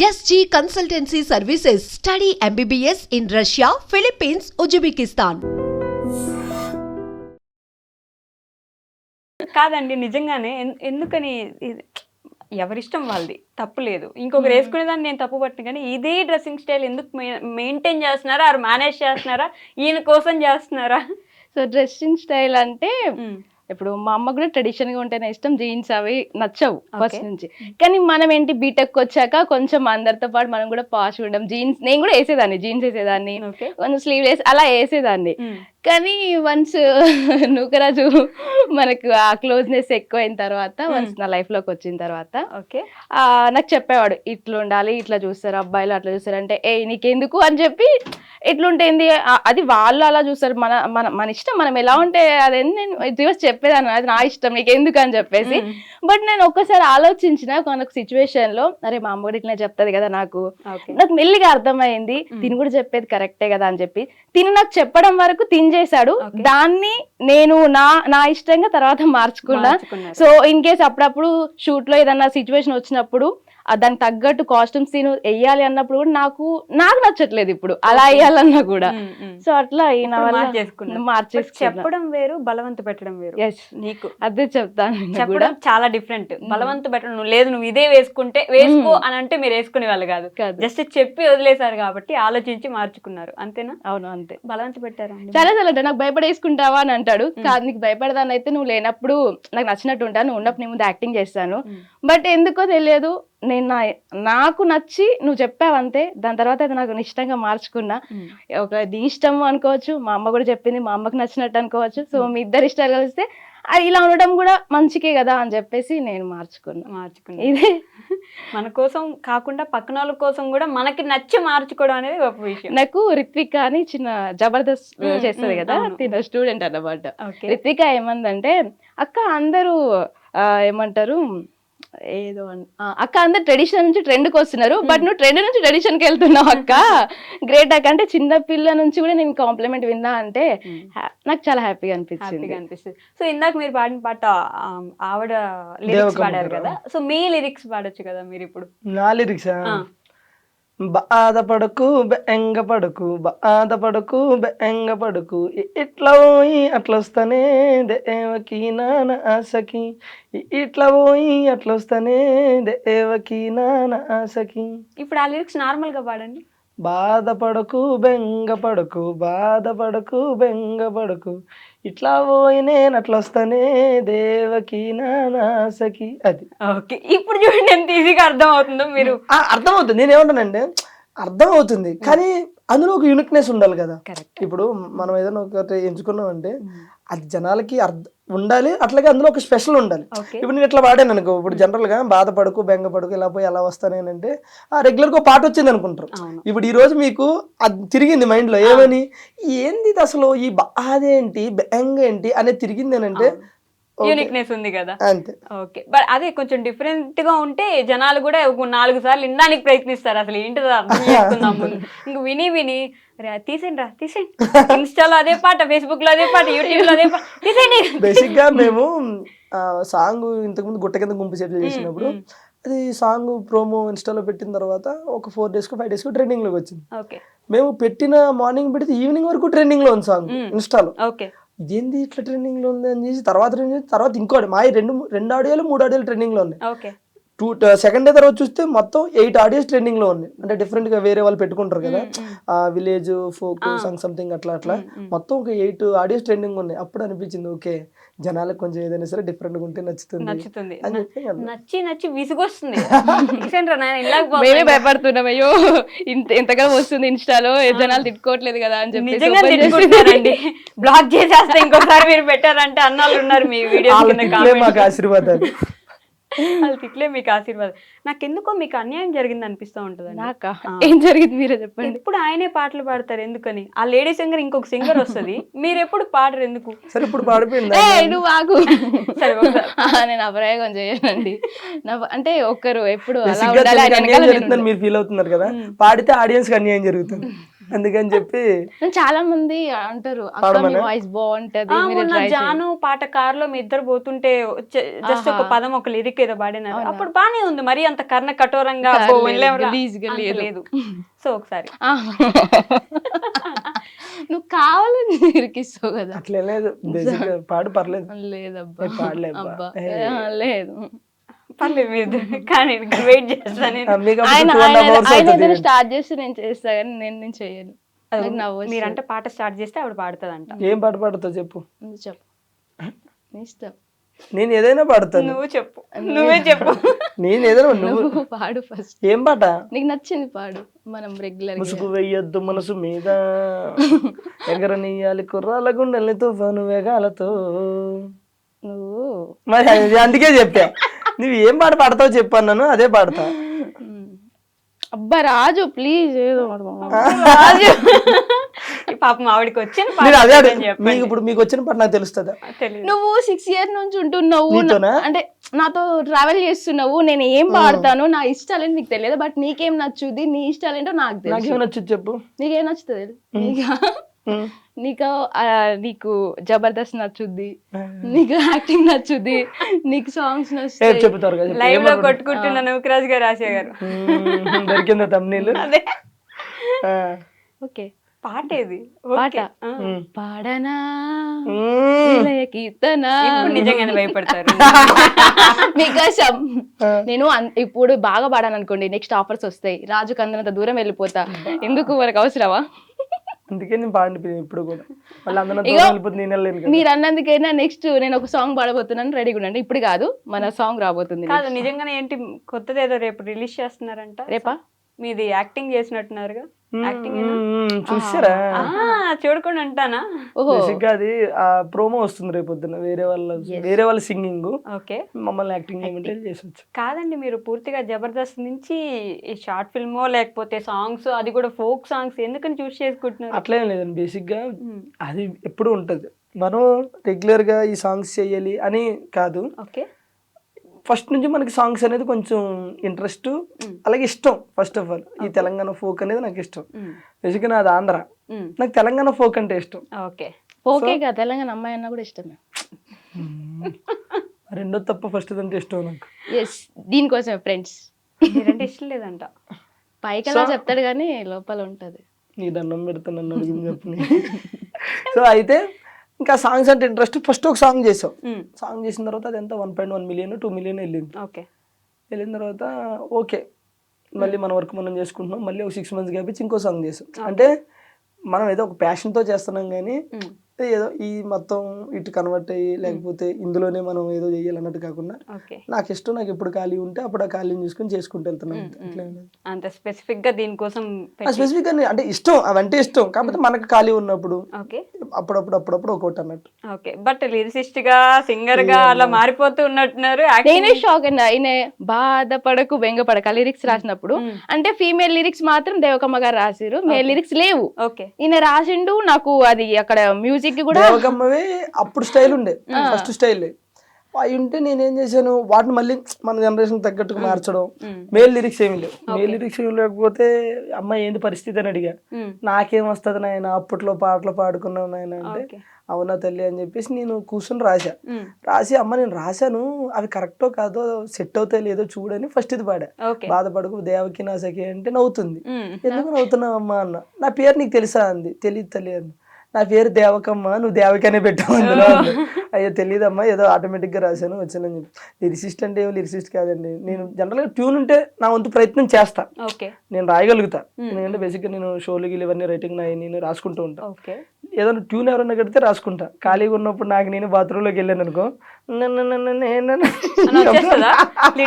SG Consultancy Services. Study MBBS in Russia, Philippines, Uzbekistan. కాదండి నిజంగానే ఎందుకని ఎవరిష్టం వాళ్ళది తప్పు లేదు. ఇంకొకరు వేసుకునేదాన్ని నేను తప్పు పట్టిన, కానీ ఇదే డ్రెస్సింగ్ స్టైల్ ఎందుకు మెయింటైన్ చేస్తున్నారా, ఆరు మేనేజ్ చేస్తున్నారా, ఈయన కోసం చేస్తున్నారా? సో డ్రెస్సింగ్ స్టైల్ అంటే ఇప్పుడు మా అమ్మ కూడా ట్రెడిషన్ గా ఉంటేనే ఇష్టం, జీన్స్ అవి నచ్చవు ఫస్ట్ నుంచి. కానీ మనం ఏంటి బీటెక్ వచ్చాక కొంచెం అందరితో పాటు మనం కూడా పాష్ ఉండడం, జీన్స్ నేను కూడా వేసేదాన్ని, జీన్స్ వేసేదాన్ని, కొంచెం స్లీవ్లెస్ అలా వేసేదాన్ని. కానీ వన్స్ నూకరాజు మనకు ఆ క్లోజ్నెస్ ఎక్కువైన తర్వాత, వన్స్ నా లైఫ్ లోకి వచ్చిన తర్వాత నాకు చెప్పేవాడు ఇట్లా ఉండాలి, ఇట్లా చూస్తారు అబ్బాయిలు, అట్లా చూస్తారు అంటే ఏ నీకెందుకు అని చెప్పి ఎట్లుంటేంది అది వాళ్ళు అలా చూస్తారు, మన మన మన ఇష్టం, మనం ఎలా ఉంటే అదేంటి నేను రివర్స్ చెప్పేదాన్ని, అది నా ఇష్టం నీకెందుకు అని చెప్పేసి. బట్ నేను ఒక్కసారి ఆలోచించిన ఒక సిచ్యువేషన్ లో, అరే మా అమ్మ కూడా ఇట్లా చెప్తుంది కదా, నాకు మెల్లిగా అర్థమైంది తిని కూడా చెప్పేది కరెక్టే కదా అని చెప్పి తిని నాకు చెప్పడం వరకు తిని చేశాడు. దాన్ని నేను నా ఇష్టంగా తర్వాత మార్చుకున్నా. సో ఇన్ కేస్ అప్పుడప్పుడు షూట్ లో ఏదన్నా సిచ్యువేషన్ వచ్చినప్పుడు దానికి తగ్గట్టు కాస్ట్యూమ్స్ నేను వెయ్యాలి అన్నప్పుడు కూడా నాకు నచ్చట్లేదు ఇప్పుడు అలా వేయాలన్నా కూడా. సో అట్లా చెప్పడం వేరు, బలవంత పెట్టడం వేరు. నీకు అదే చెప్తాను, చెప్పడం చాలా డిఫరెంట్. బలవంత పెట్టడం, నువ్వు లేదు నువ్వు ఇదే వేసుకుంటే వేసుకో అని అంటే మీరు వేసుకునే వాళ్ళు కాదు, జస్ట్ చెప్పి వదిలేశారు కాబట్టి ఆలోచించి మార్చుకున్నారు, అంతేనా? అవును అంతే. బలవంత పెట్టారు చాలా చాలా నాకు భయపడేసుకుంటావా అని అంటాడు. కాదు నీకు భయపడదాని అయితే నువ్వు లేనప్పుడు నాకు నచ్చినట్టు ఉంటాను, నువ్వు ఉన్నప్పుడు నీ ముందు యాక్టింగ్ చేస్తాను. బట్ ఎందుకో తెలియదు, నేను నాకు నచ్చి నువ్వు చెప్పావంతే, దాని తర్వాత అది నాకు ఇష్టంగా మార్చుకున్నా. ఒక నీ ఇష్టం అనుకోవచ్చు, మా అమ్మ కూడా చెప్పింది, మా అమ్మకి నచ్చినట్టు అనుకోవచ్చు. సో మీ ఇద్దరు ఇష్టాలు కలిస్తే ఇలా ఉండడం కూడా మంచికే కదా అని చెప్పేసి నేను మార్చుకున్నా. ఇదే మన కోసం కాకుండా పక్కన వాళ్ళ కోసం కూడా మనకి నచ్చి మార్చుకోవడం అనేది గొప్ప విషయం. నాకు రిత్విక అని చిన్న జబర్దస్త్ చేస్తుంది కదా, తిన స్టూడెంట్ అన్నమాట. రిత్విక ఏమందంటే, అక్క అందరూ ఏమంటారు ఏదో అక్క అందరు ట్రెడిషన్ నుంచి ట్రెండ్కి వస్తున్నారు, బట్ నువ్వు ట్రెండ్ నుంచి ట్రెడిషన్కి వెళ్తున్నావు అక్క, గ్రేట్ అక్క అంటే. చిన్న పిల్ల నుంచి కూడా నేను కాంప్లిమెంట్ విన్నా అంటే నాకు చాలా హ్యాపీగా అనిపిస్తుంది. సో ఇందాక మీరు పాడిన పాట ఆవిడ లిరిక్స్ పాడారు కదా, సో మీ లిరిక్స్ పాడొచ్చు కదా మీరు ఇప్పుడు. నా లిరిక్స్ బాధపడకు బెంగపడకు, బాధపడకు బెంగపడకు, ఇట్లా పోయి అట్లా వస్తానే దేవకి నాన్న ఆశకి, ఇట్లా పోయి అట్లా వస్తానే దేవకి నాన్న ఆశకి. ఇప్పుడు ఆ లిరిక్స్ నార్మల్ గా పాడండి. బాధపడకు బెంగపడకు, బాధపడకు బెంగపడకు, ఇట్లా పోయి నేను అట్లా వస్తానే దేవకి నానాసకి. అది ఓకే. ఇప్పుడు చూడండి ఎంత ఈజీగా అర్థం అవుతుందో. మీరు అర్థమవుతుంది, నేనేమంటానంటే అర్థం అవుతుంది, కానీ అందులో ఒక యూనిక్నెస్ ఉండాలి కదా. ఇప్పుడు మనం ఏదైనా ఒకటి ఎంచుకున్నాం అంటే అది జనాలకి ఉండాలి, అట్లాగే అందులో ఒక స్పెషల్ ఉండాలి. ఇప్పుడు నేను ఇట్లా వాడాను అనుకో, ఇప్పుడు జనరల్ గా బాధపడకు బెంగపడకు ఇలా పోయి ఎలా వస్తానేనంటే రెగ్యులర్ గా పాట వచ్చింది అనుకుంటారు. ఇప్పుడు ఈ రోజు మీకు అది తిరిగింది మైండ్ లో, ఏమని ఏంది అసలు ఈ బాధేంటి బెంగ ఏంటి అనేది తిరిగింది అని అంటే యూనిక్నెస్ ఉంది కదా, అంతే. ఓకే. బట్ అదే కొంచెం డిఫరెంట్ గా ఉంటే జనాలు కూడా 4 సార్లు వినడానికి ప్రయత్నిస్తారు, అసలు ఏంటిదో అర్థం చేసుకుందాం ముందు. ఇంక విని తీసేయండి రా తీసేయండి, ఇన్స్టాలో అదే పాట, ఫేస్బుక్ లో అదే పాట, యూట్యూబ్ లో అదే పాట, తీసేయండి. బేసిక్ గా మేము సాంగ్ ఇంతకుముందు గుట్ట కింద గుంపు సెటిల్ చేసినప్పుడు అది సాంగ్ ప్రోమో ఇన్స్టాలో పెట్టిన తర్వాత ఒక 4 days 5 days ట్రెండింగ్ లోకి వచ్చింది. మేము పెట్టిన మార్నింగ్ పెడితే ఈవినింగ్ వరకు ట్రెండింగ్ లో ఉంది సాంగ్ ఇన్స్టాలో. ఇదేంది ఇట్లా ట్రెండింగ్ లో ఉంది అని చేసి తర్వాత ఇంకోటి మా 2 ఆడియోలు 3 ఆడియోలు ట్రెండింగ్ లో ఉన్నాయి. సెకండ్ డే తర్వాత చూస్తే మొత్తం 8 ఆడియోస్ ట్రెండింగ్ లో ఉన్నాయి. అంటే డిఫరెంట్ గా వేరే వాళ్ళు పెట్టుకుంటారు కదా, విలేజ్ ఫోక్ సాంగ్ సంథింగ్ అట్లా మొత్తం ఒక 8 ఆడియోస్ ట్రెండింగ్ ఉన్నాయి. అప్పుడు అనిపించింది ఓకే, జనాలకు కొంచెం ఏదైనా సరే డిఫరెంట్ గా ఉంటే నచ్చుతుంది. నచ్చి విసుగొస్తుంది. మేమే భయపడుతున్నాం, అయ్యో ఎంతగా వస్తుంది ఇన్స్టాలో, జనాలు తిట్టుకోవట్లేదు కదా అని చెప్పి బ్లాక్ చేసేస్తే ఇంకోసారి మీరు పెట్టారంటే అన్నాళ్ళు ఉన్నారు మీ వీడియో. మాకు ఆశీర్వాదాలు, వాళ్ళు తిట్లే మీకు ఆశీర్వాదం. నాకెందుకో మీకు అన్యాయం జరిగింది అనిపిస్తూ ఉంటుంది. నాకా ఏం జరిగింది మీరే చెప్పండి. ఇప్పుడు ఆయనే పాటలు పాడతారు ఎందుకని, ఆ లేడీ సింగర్ ఇంకొక సింగర్ వస్తుంది, మీరు ఎప్పుడు పాడరు ఎందుకు? సరే ఇప్పుడు పాడిపోయింది నువ్వు ఆగు. నేను అప్రయోగం చేయనండి, అంటే ఒక్కరు ఎప్పుడు అలా ఉండాలి మీరు ఫీల్ అవుతున్నారు కదా, పాడితే ఆడియన్స్ కి అన్యాయం జరుగుతుంది. అందుకని చెప్పి చాలా మంది అంటారు అక్క మీ పాడమనా? వాయిస్ బాగుంటది మీరు మొన్న try చేయండి. జాను పాట కారులో మీ ఇద్దరు పోతుంటే జస్ట్ ఒక పదం ఒక లిరిక్ ఏదో పాడినారు అప్పుడు బానే ఉంది, మరి అంత కర్ణ కఠోరంగా అబ్బో, లేదు, వెళ్ళేవరా గలీజ్గా అంత లేదు. లేదు. సో ఒకసారి ఆ. నువ్వు కావాలని ఇరికిస్తావు కదా. అట్లే లేదు, బేసిక్ పాడు పర్లేదు. లేదబ్బా ఏ పాడలేబ్బా. అబ్బా ఏ. లేదు. పర్లేదు మీరు కానీ వెయిట్ చేస్తా నేను. మీకు అప్పుడు ఆయన 2.5 hours ఆయన అవుతుంది. ఏదైనా స్టార్ట్ చేస్తే నేను చేస్తా కానీ నేను చేయను. నాకు నవ్వు వస్తుంది. మీరంటే పాట స్టార్ట్ చేస్తే ఆవిడ పాడుతుందంట. ఏం పాట పాడుతావు చెప్పు. నువ్వు చెప్పు నీ ఇష్టం. నేను ఏదైనా పాడతాను. నువ్వు చెప్పు, నువ్వే చెప్పు. నేను ఏదైనా నువ్వు నువ్వు పాడు ఫస్ట్. ఏం పాట? నీకు నచ్చింది పాడు, మనం రెగ్యులర్ ముసుగు వెయ్యొద్దు మనసు మీద, ఎగరనీయాలి కుర్రాల గుండెల్ని తుఫాను వేగాలతో. నువ్వు మరి అందుకే చెప్పా, నువ్వు ఏం పాట పాడతావు చెప్పాను, నన్ను అదే పాడతా. అబ్బా రాజు ప్లీజ్ ఏదో పాడు. రాజు ఈ పాపం ఆవిడకి వచ్చిన పాట నేను అదే ఏదని చెప్పండి. మీకు ఇప్పుడు మీకు వచ్చిన పాట నాకు తెలుస్తుందా? తెలీదు. నువ్వు 6 years నుంచి ఉంటున్నావు నీతోనా? అంటే నాతో ట్రావెల్ చేస్తున్నావు, నేను ఏం పాడతాను నా ఇష్టాలేంటి నీకు తెలియదు, బట్ నీకేం నచ్చుది నీ ఇష్టాలేంటో నాకు తెలుసు. నాకేమైనా నచ్చుది చెప్పు. నీకేం నచ్చుతుంది? నీకు నీకు జబర్దస్త్ నచ్చుద్ది, నీకు యాక్టింగ్ నచ్చుద్ది, నీకు సాంగ్స్ నచ్చుతాయి. చెప్తారు కదా లైవ్ లో కొట్టుకుంటున్నా నూకరాజ్ గారు రాశా గారు. దొరికిందా తమ్నీళ్ళు? అదే ఓకే పాట ఏది? పాట ఓకే. పాడనా విలయ కీర్తన. ఇప్పుడు నిజంగానే భయపడతారు. మీకోసం నేను ఇప్పుడు బాగా పాడాను అనుకోండి, నెక్స్ట్ ఆఫర్స్ వస్తాయి, రాజు కందనంత దూరం వెళ్ళిపోతా, ఎందుకు మనకు అవసరమా? అందుకే నేను పాడిపోయింది ఇప్పుడు కూడా, మళ్ళీ అందరూ వెళ్ళిపోతుంది, నేను వెళ్ళలేను కదా. మీరు అన్నందుకైనా నెక్స్ట్ నేను ఒక సాంగ్ పాడబోతున్నాను, రెడీగా ఉండండి. ఇప్పుడు కాదు, మన సాంగ్ రాబోతుంది. కాదు నిజంగానే ఏంటి కొత్తది ఏదో రేపు రిలీజ్ చేస్తున్నారంట. రేపా? మీది యాక్టింగ్ చేసినట్టున్నారుగా. యాక్టింగ్ చూసారా? చూడకుండా ఉంటానా? ఓహో బేసిక్ గా అది ఆ ప్రోమో వస్తుంది రేపు పొద్దున, వేరే వాళ్ళ సింగింగ్, ఓకే. మమ్మల్ని యాక్టింగ్ చేయమంటే చేసొచ్చు. కాదండి మీరు పూర్తిగా జబర్దస్త్ నుంచి ఈ షార్ట్ ఫిల్మో లేకపోతే సాంగ్స్, అది కూడా ఫోక్ సాంగ్స్ ఎందుకని చూస్ చేసుకుంటున్నారు? అట్లేం లేదండి, బేసిక్ గా అది ఎప్పుడు ఉంటది, మనం రెగ్యులర్ గా ఈ సాంగ్స్ చేయాలి అని కాదు. ఓకే. ఫస్ట్ నుంచి మనకి సాంగ్స్ అనేది కొంచెం ఇంట్రెస్ట్, అలాగే ఇష్టం. ఫస్ట్ ఆఫ్ ఆల్ ఈ తెలంగాణ ఫోక్ అనేది నాకు ఇష్టం. బేసిక్గా నాది ఆంధ్ర, నాకు తెలంగాణ ఫోక్ అంటే ఇష్టం. ఓకే. ఓకే కదా, తెలంగాణ అమ్మాయి అన్న కూడా ఇష్టమే. రెండో తప్ప ఫస్ట్ అంటే ఇష్టం నాకు. ఎస్, దీనికోసమే ఫ్రెండ్స్. మీరంటే ఇష్టం లేదంట. పైకి అలా చెప్తాడు కానీ లోపల ఉంటది. నీ దండం పెడతాను నన్ను అడిగింది చెప్పని. సో అయితే ఇంకా సాంగ్స్ అంటే ఇంట్రెస్ట్. ఫస్ట్ ఒక సాంగ్ చేసాం, సాంగ్ చేసిన తర్వాత అది ఎంత 1.1 million 2 million వెళ్ళింది. ఓకే. వెళ్ళిన తర్వాత ఓకే, మళ్ళీ మన వర్క్ మనం చేసుకుంటున్నాం. మళ్ళీ ఒక 6 months గ్యాప్ ఇచ్చి ఇంకో సాంగ్ చేసాం. అంటే మనం ఏదో ఒక ప్యాషన్తో చేస్తున్నాం కానీ ఏదో ఈ మొత్తం ఇటు కన్వర్ట్ అయ్యి లేకపోతే ఇందులోనే మనం ఏదో చేయాలన్నట్టు కాకుండా, నాకు ఇష్టం, నాకు ఎప్పుడు ఖాళీ ఉంటే అప్పుడు ఆ ఖాళీని చూసుకొని చేసుకుంటూ వెళ్తున్నాం. అంత స్పెసిఫిక్ గా దీనికోసం స్పెసిఫిక్ గా అంటే ఇష్టం, అవంటే ఇష్టం. కాకపోతే మనకు ఖాళీ ఉన్నప్పుడు అప్పుడప్పుడు ఒకటి అన్నట్టు. ఓకే. బట్ లిరిసిస్ట్ గా సింగర్ గా అలా మారిపోతూ ఉన్నట్టున్నారు. నేనే షాక్ అయినా, ఆయన బాధపడకు బెంగపడక లిరిక్స్ రాసినప్పుడు, అంటే ఫీమేల్ లిరిక్స్ మాత్రం దేవకమ్మ గారు రాసిరు, మేల్ లిరిక్స్ లేవు. ఓకే. ఈయన రాసిండు. నాకు అది అక్కడ మ్యూజిక్ కూడా దేవకమ్మవే అప్పుడు స్టైల్ ఉండే, ఫస్ట్ స్టైల్ అవి ఉంటే నేనేం చేశాను, వాటిని మళ్ళీ మన జనరేషన్ తగ్గట్టుగా మార్చడం. మేల్ లిరిక్స్ ఏమి లేవు. మేల్ లిరిక్స్ ఏమి లేకపోతే అమ్మాయి ఏంటి పరిస్థితి అని అడిగా. నాకేం వస్తుంది నాయన, అప్పట్లో పాటలు పాడుకున్నావు నాయన అంటే, అవునా తల్లి అని చెప్పేసి నేను కూర్చొని రాసి అమ్మ నేను రాశాను, అవి కరెక్టో కాదో సెట్ అవుతాయి లేదో చూడని ఫస్ట్ ఇది పాడా. బాధపడకు దేవకి నా సఖి అంటే నవ్వుతుంది. ఎందుకు నవ్వుతున్నావు అమ్మా అన్న. నా పేరు నీకు తెలుసా అంది. తెలియదు తల్లి అన్న. నా పేరు దేవకమ్మ, నువ్వు దేవకనే పెట్టావు అందులో. అయ్యో తెలియదమ్మా, ఏదో ఆటోమేటిక్గా రాశాను వచ్చానని చెప్పి. లిరిసిస్ట్ అంటే ఏమో లిరిసిస్ట్ కాదండి. నేను జనరల్గా ట్యూన్ ఉంటే నా వంతు ప్రయత్నం చేస్తా, నేను రాయగలుగుతా. ఎందుకంటే బేసిక్గా నేను షోలు గీలు ఇవన్నీ రైటింగ్ నేను రాసుకుంటూ ఉంటాను. ఏదైనా ట్యూన్ ఎవరన్నా కడితే రాసుకుంటా. ఖాళీగా ఉన్నప్పుడు నాకు నేను బాత్రూంలోకి వెళ్ళాను అనుకో,